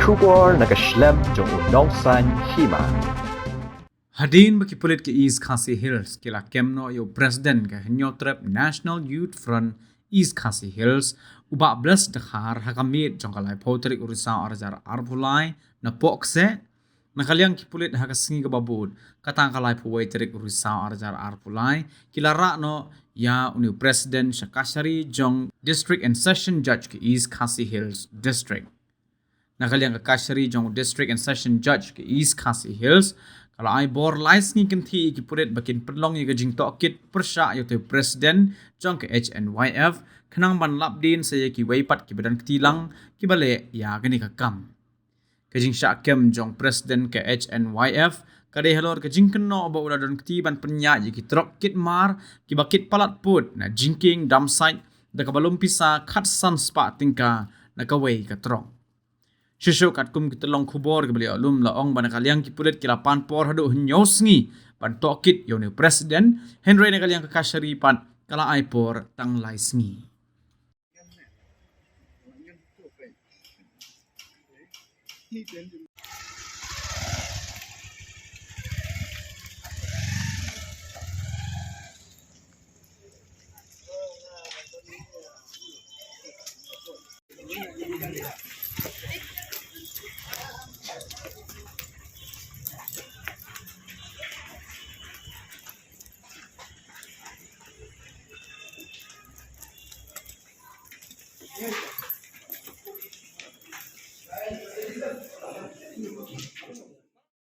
Shugor nakaslem jong unongsan Hima. Hadin baki Pulit ke Ïingkashari Hills kila kemno yo president ke henyotrep National Youth Front Ïingkashari Hills uba bless Dkhar hakamit jong kalai potrik urusan arjar arbulai na pokse nakaliang ki Pulit hakasingi ke babud katang kalai puwai terik urusan arjar arbulai kila rakno ya uni president Ïingkashari jong district and session judge ke Ïingkashari Hills district nakaliang Ïingkashari jong district and session judge ke Ïingkashari Hills kalau ai bor lais ni kenti ki Pulit bakin perlong ye gajing Tohkit persya yo te presiden jong ke HNYF kenang ban lapdin saya ki weipat ki badan ketilang ki bale ya gani ka kam gajing syak kem jong presiden ke HNYF kade Halor gajing keno ba ula don keti ban penya ye ki Tohkit mar ki bakit palat put na jingking dam site da ka balum Pisa khat san spa tingka na ka wei ka trong Shusho kat kum kita long kubor ke beliau lum laong ban kaliang ki Pulit kila pan por hadu Sngi pan Tohkit yo ne presiden Henry ne kaliang Ïingkashari pan kala ai por tang lai Sngi